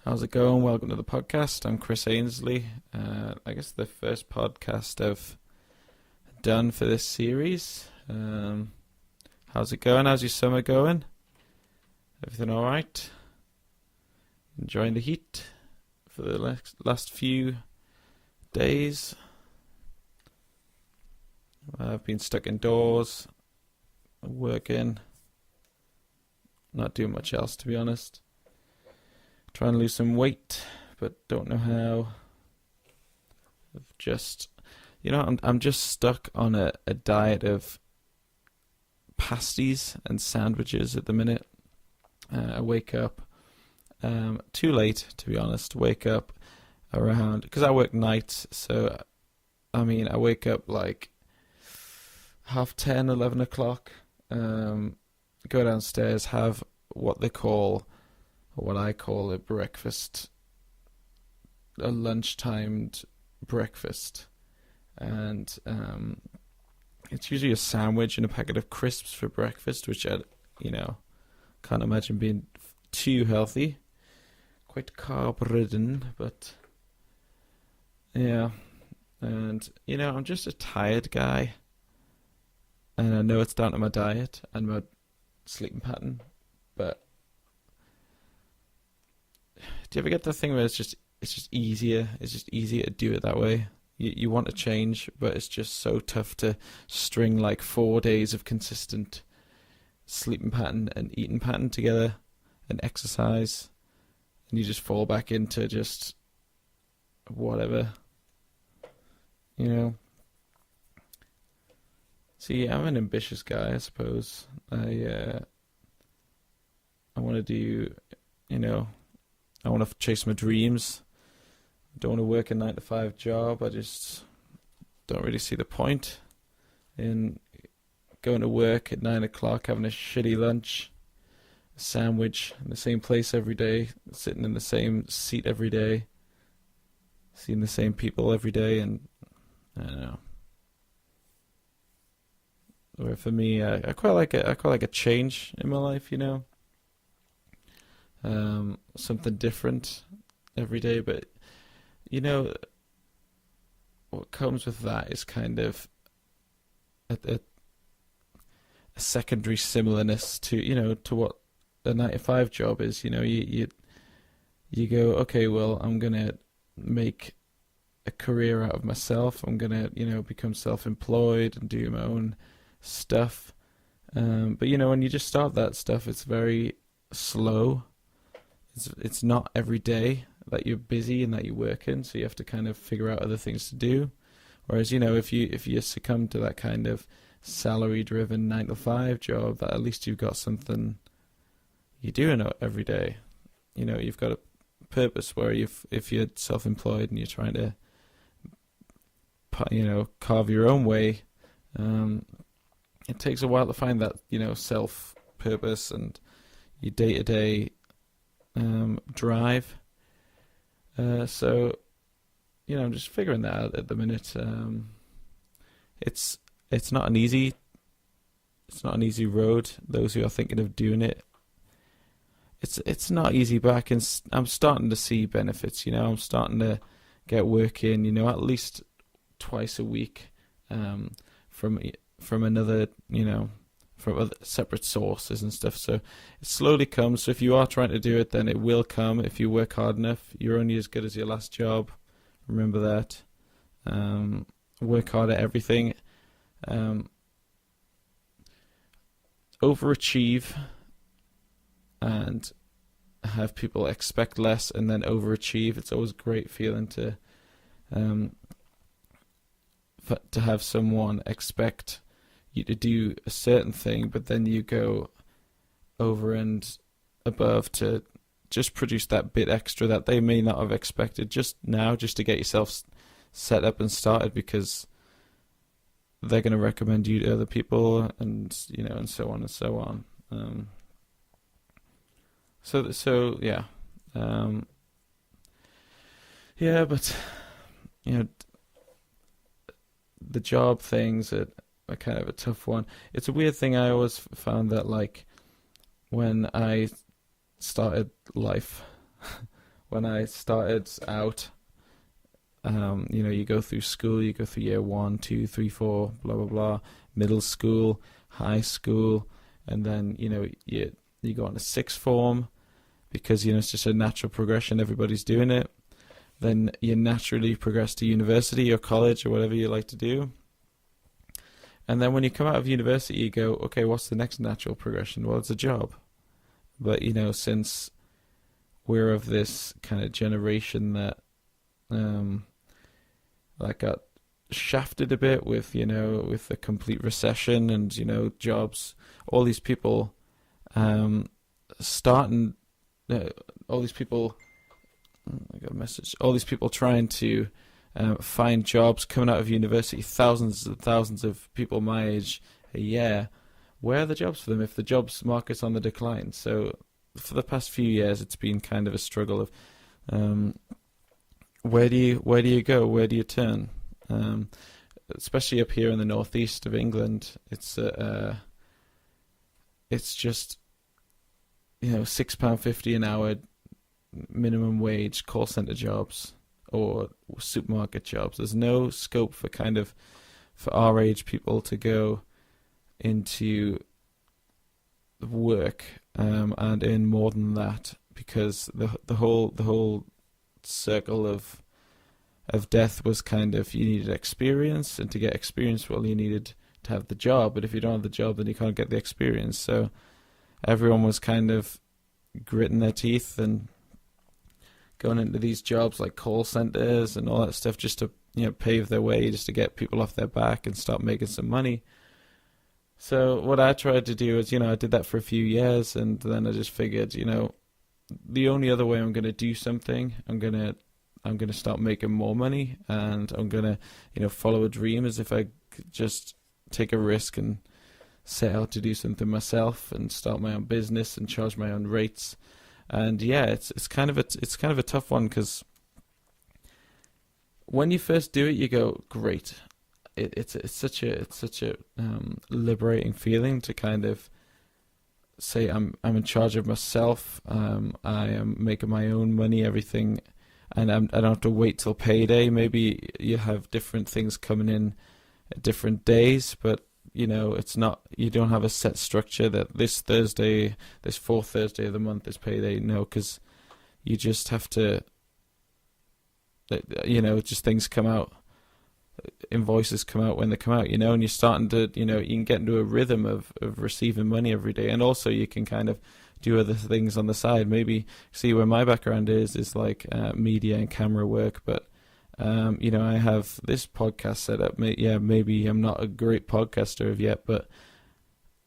How's it going? Welcome to the podcast. I'm Chris Ainsley. I guess the first podcast I've done for this series. How's it going? How's your summer going? Everything all right? Enjoying the heat for the last few days? I've been stuck indoors, working, not doing much else to be honest. Trying to lose some weight, but don't know how. I'm just stuck on a diet of pasties and sandwiches at the minute. I wake up too late, to be honest. Wake up around, because I work nights, so I wake up like 10:30, 11 o'clock. Go downstairs, have what I call a breakfast, a lunch-timed breakfast, and it's usually a sandwich and a packet of crisps for breakfast, which I can't imagine being too healthy, quite carb-ridden, but yeah, and I'm just a tired guy, and I know it's down to my diet and my sleeping pattern, but do you ever get the thing where it's just easier? It's just easier to do it that way. You want to change, but it's just so tough to string like 4 days of consistent sleeping pattern and eating pattern together and exercise, and you just fall back into just whatever, See, I'm an ambitious guy, I suppose. I want to do, I want to chase my dreams. I don't want to work a 9-to-5 job. I just don't really see the point in going to work at 9 o'clock, having a shitty lunch, a sandwich in the same place every day, sitting in the same seat every day, seeing the same people every day, and I don't know. Where for me, I quite like a change in my life, something different every day, but what comes with that is kind of a secondary similarness to what a 9-to-5 job is. You go, okay, well, I'm gonna make a career out of myself. I'm gonna become self-employed and do my own stuff. But when you just start that stuff, it's very slow. It's not every day that you're busy and that you're working, so you have to kind of figure out other things to do. Whereas, if you succumb to that kind of salary-driven 9-to-5 job, that at least you've got something you're doing every day. You've got a purpose. Where if you're self-employed and you're trying to, carve your own way, it takes a while to find that self-purpose and your day-to-day drive. So I'm just figuring that out at the minute. It's not an easy road. Those who are thinking of doing it, it's not easy, but I'm starting to see benefits. I'm starting to get work in, at least twice a week, from another, from other separate sources and stuff. So it slowly comes. So if you are trying to do it, then it will come. If you work hard enough, you're only as good as your last job. Remember that. Work hard at everything. Overachieve and have people expect less and then overachieve. It's always a great feeling to have someone expect you to do a certain thing, but then you go over and above to just produce that bit extra that they may not have expected just to get yourself set up and started, because they're going to recommend you to other people, and and so on and so on. But the job things are kind of a tough one. It's a weird thing. I always found that, like, when I started life when I started out, you go through school, you go through year 1, 2, 3, 4, blah blah blah, middle school, high school, and then you go on a sixth form because it's just a natural progression. Everybody's doing it. Then you naturally progress to university or college or whatever you like to do. And then when you come out of university, you go, okay, what's the next natural progression? Well, it's a job. But since we're of this kind of generation that got shafted a bit with with the complete recession and jobs, all these people starting all these people I got a message, all these people trying to find jobs coming out of university, thousands and thousands of people my age a year. Where are the jobs for them if the jobs market's on the decline? So for the past few years it's been kind of a struggle of where do you go, where do you turn? Especially up here in the northeast of England, it's just £6.50 an hour minimum wage call center jobs or supermarket jobs. There's no scope for for our age people to go into work and earn more than that, because the whole circle of death was you needed experience, and to get experience, well, you needed to have the job, but if you don't have the job, then you can't get the experience. So everyone was gritting their teeth and going into these jobs like call centers and all that stuff just to pave their way, just to get people off their back and start making some money. So what I tried to do is, I did that for a few years, and then I just figured, the only other way I'm going to do something, I'm going to start making more money, and I'm going to, follow a dream, as if I could just take a risk and set out to do something myself and start my own business and charge my own rates. And yeah, it's kind of a tough one, because when you first do it, you go, great. It's such a liberating feeling to say I'm in charge of myself. I am making my own money, everything, and I don't have to wait till payday. Maybe you have different things coming in at different days, but it's not, you don't have a set structure that this fourth Thursday of the month is payday. No, because you just have to, just things come out, invoices come out when they come out, and you're starting to, you can get into a rhythm of receiving money every day. And also you can do other things on the side. Maybe see where my background is media and camera work, but I have this podcast set up. Maybe I'm not a great podcaster of yet, but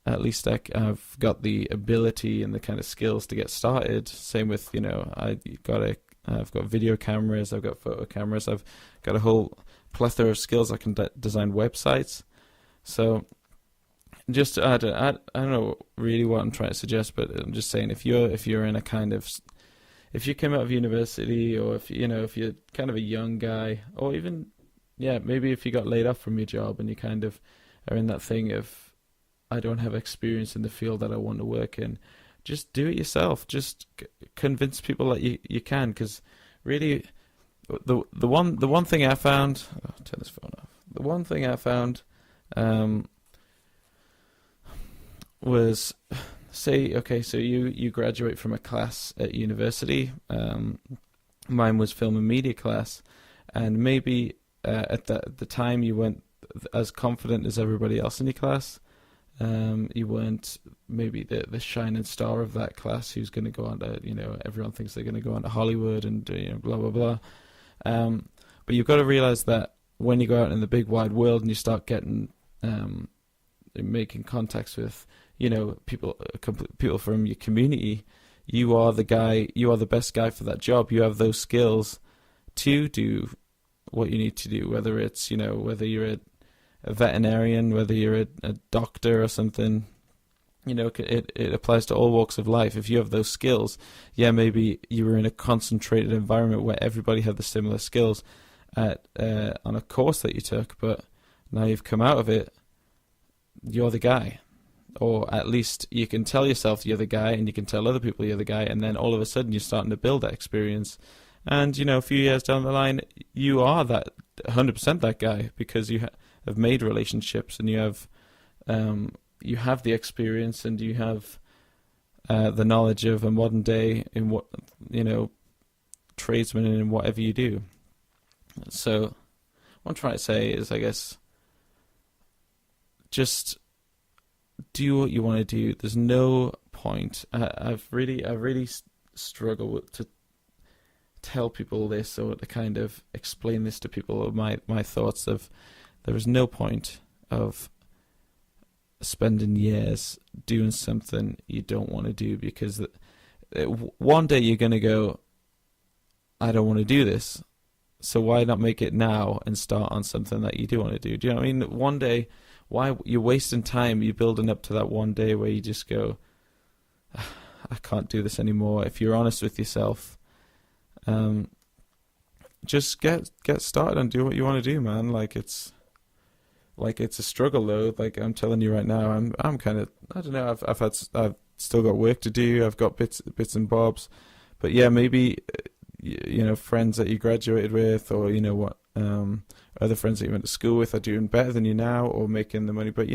at least I've got the ability and the kind of skills to get started. Same with, I've got video cameras, I've got photo cameras, I've got a whole plethora of skills. I can design websites. So just, I don't know really what I'm trying to suggest, but I'm just saying, if you're in a if you come out of university, or if you're kind of a young guy, or even, maybe if you got laid off from your job and you are in that thing of, I don't have experience in the field that I want to work in, just do it yourself. Just convince people that you can, because really, the one thing I found, turn this phone off. The one thing I found was, say, okay, so you graduate from a class at university. Mine was film and media class, and maybe at the time you weren't as confident as everybody else in your class. You weren't maybe the shining star of that class who's going to go on to, everyone thinks they're going to go on to Hollywood and blah blah blah. But you've got to realize that when you go out in the big wide world and you start getting making contacts with people from your community, you are the best guy for that job. You have those skills to do what you need to do, whether it's whether you're a veterinarian, whether you're a doctor or something. It applies to all walks of life. If you have those skills, maybe you were in a concentrated environment where everybody had the similar skills on a course that you took, but now you've come out of it, you're the guy. or at least you can tell yourself you're the guy, and you can tell other people you're the guy, and then all of a sudden you're starting to build that experience. And a few years down the line, you are that 100% that guy, because you have made relationships, and you have the experience, and you have the knowledge of a modern day in what tradesman and in whatever you do. So what I'm trying to say is, I guess, just do what you want to do. There's no point. I've really struggled to tell people this, or to kind of explain this to people, or my thoughts of, there is no point of spending years doing something you don't want to do, because one day you're going to go, I don't want to do this. So why not make it now and start on something that you do want to do? Do you know what I mean? One day, why you're wasting time? You're building up to that one day where you just go, I can't do this anymore. If you're honest with yourself, just get started and do what you want to do, man. It's a struggle though. Like I'm telling you right now, I'm kind of, I don't know. I've still got work to do. I've got bits and bobs, but yeah, maybe friends that you graduated with, or other friends that you went to school with are doing better than you now, or making the money. But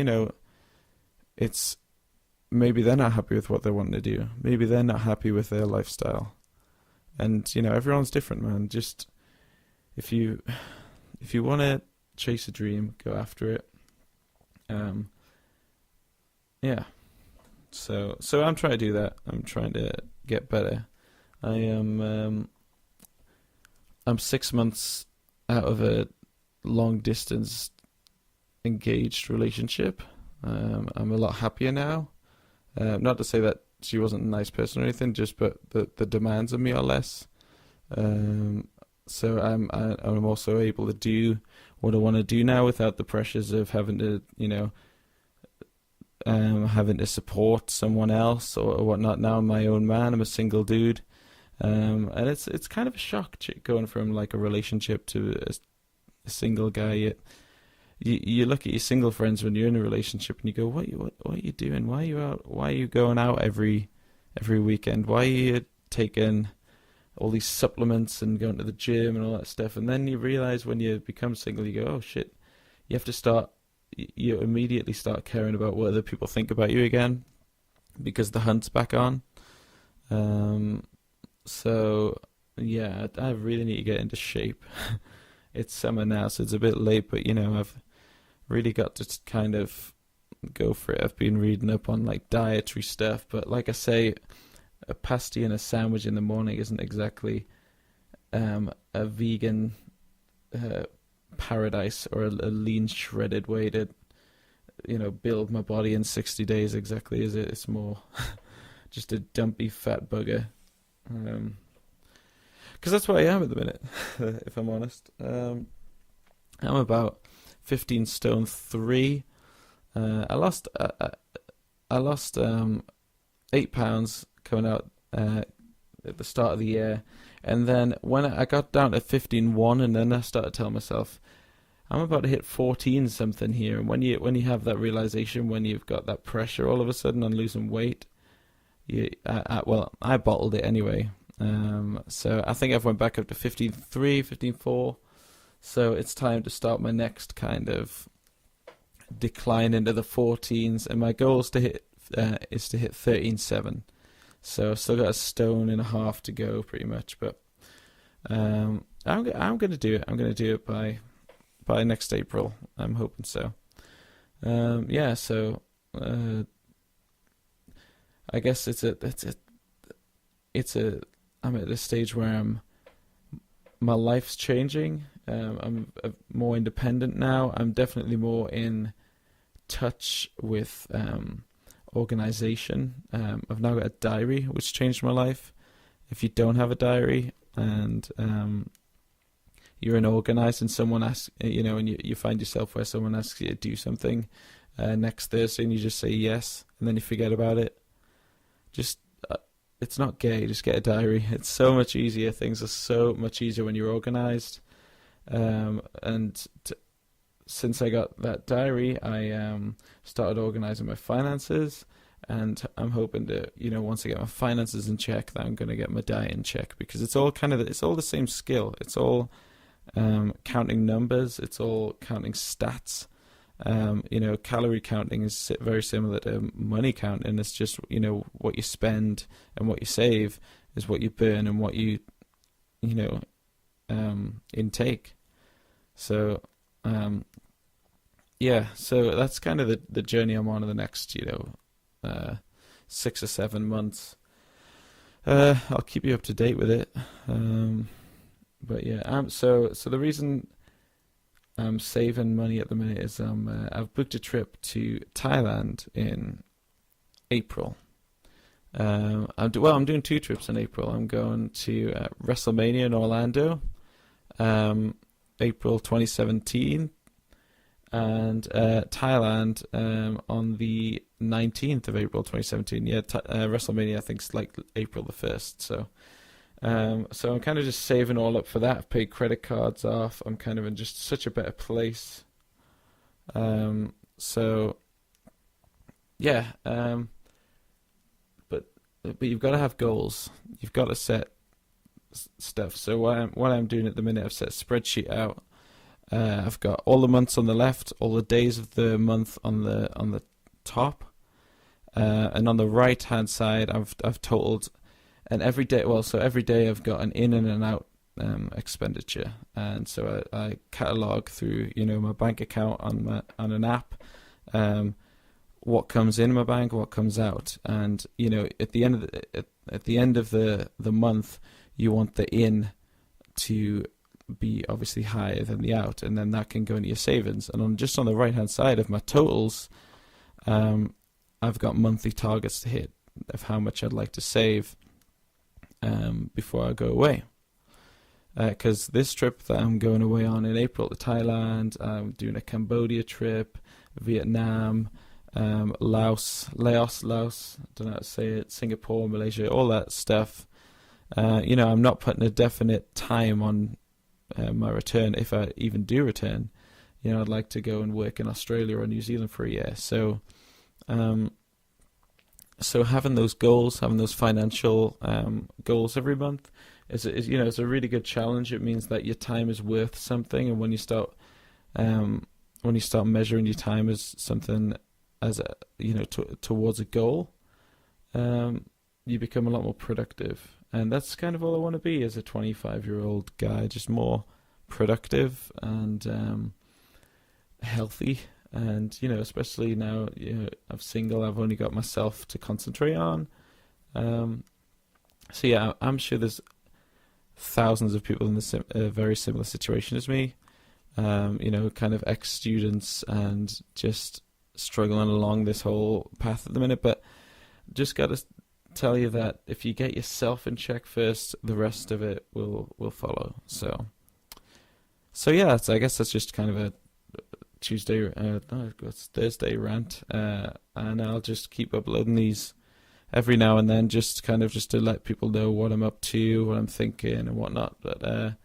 it's maybe they're not happy with what they want to do. Maybe they're not happy with their lifestyle, and everyone's different, man. Just if you want to chase a dream, go after it. Yeah. So I'm trying to do that. I'm trying to get better. I'm 6 months out of a long distance engaged relationship. I'm a lot happier now. Not to say that she wasn't a nice person or anything, but the demands of me are less. So I'm also able to do what I want to do now without the pressures of having to having to support someone else or whatnot. Now I'm my own man. I'm a single dude. And it's kind of a shock going from like a relationship to a single guy. You look at your single friends when you're in a relationship and you go, what are you doing? Why are you out? Why are you going out every weekend? Why are you taking all these supplements and going to the gym and all that stuff? And then you realize when you become single, you go, oh shit, you have to start. You immediately start caring about what other people think about you again, because the hunt's back on. So yeah, I really need to get into shape. It's summer now, so it's a bit late, but I've really got to kind of go for it. I've been reading up on like dietary stuff, but like I say, a pasty and a sandwich in the morning isn't exactly a vegan paradise, or a lean shredded way to build my body in 60 days exactly, is it? It's more just a dumpy fat bugger. Because that's what I am at the minute, if I'm honest. I'm about 15 stone 3. I lost 8 pounds coming out at the start of the year, and then when I got down to 15.1, and then I started telling myself, I'm about to hit 14 something here. And when you have that realization, when you've got that pressure all of a sudden on losing weight, I bottled it anyway. So I think I've went back up to 15.3, 15.4. So it's time to start my next kind of decline into the 14s, and my goal is to hit 13.7. So I've still got a stone and a half to go, pretty much. But I'm going to do it. I'm going to do it by next April. I'm hoping so. Yeah. So I guess I'm at this stage where my life's changing. I'm more independent now. I'm definitely more in touch with organization. I've now got a diary, which changed my life. If you don't have a diary and you're unorganized, and someone asks, and you find yourself where someone asks you to do something next Thursday, and you just say yes, and then you forget about it, it's not gay. Just get a diary. It's so much easier. Things are so much easier when you're organized. And since I got that diary, I started organizing my finances, and I'm hoping to, once I get my finances in check, that I'm going to get my diet in check, because it's all it's all the same skill. It's all counting numbers. It's all counting stats. Calorie counting is very similar to money counting. It's just, what you spend and what you save is what you burn and what you intake. So, so that's kind of the journey I'm on in the next, 6 or 7 months. I'll keep you up to date with it. But yeah, so the reason I'm saving money at the minute is I've booked a trip to Thailand in April. I'm doing 2 trips in April. I'm going to WrestleMania in Orlando, April 2017, and Thailand on the 19th of April 2017. Yeah, WrestleMania I think is like April the 1st. So I'm kind of just saving all up for that. I've paid credit cards off. I'm kind of in just such a better place. So yeah. But you've got to have goals. You've got to set stuff. So what I'm doing at the minute, I've set a spreadsheet out. I've got all the months on the left, all the days of the month on the top, and on the right hand side, I've totaled, and every day. So every day I've got an in and an out expenditure, and so I catalog through my bank account on an app. What comes in my bank, what comes out, and at the end of the month, you want the in to be obviously higher than the out, and then that can go into your savings. And just on the right hand side of my totals, I've got monthly targets to hit of how much I'd like to save before I go away. Because this trip that I'm going away on in April to Thailand, I'm doing a Cambodia trip, Vietnam, Laos, I don't know how to say it, Singapore, Malaysia, all that stuff. I'm not putting a definite time on my return, if I even do return. I'd like to go and work in Australia or New Zealand for a year. So having those goals, having those financial goals every month is it's a really good challenge. It means that your time is worth something, and when you start measuring your time as something, as towards a goal, you become a lot more productive. And that's kind of all I want to be as a 25-year-old guy, just more productive and healthy. And especially now, I'm single, I've only got myself to concentrate on. So yeah, I'm sure there's thousands of people in a very similar situation as me. Kind of ex-students and just struggling along this whole path at the minute. But just got to tell you that if you get yourself in check first, the rest of it will follow. So yeah, I guess that's just kind of a it's Thursday rant, and I'll just keep uploading these every now and then, just to let people know what I'm up to, what I'm thinking, and whatnot. But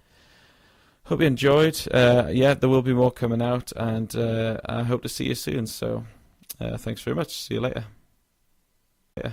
hope you enjoyed. Yeah, there will be more coming out, and I hope to see you soon. So thanks very much. See you later. Yeah.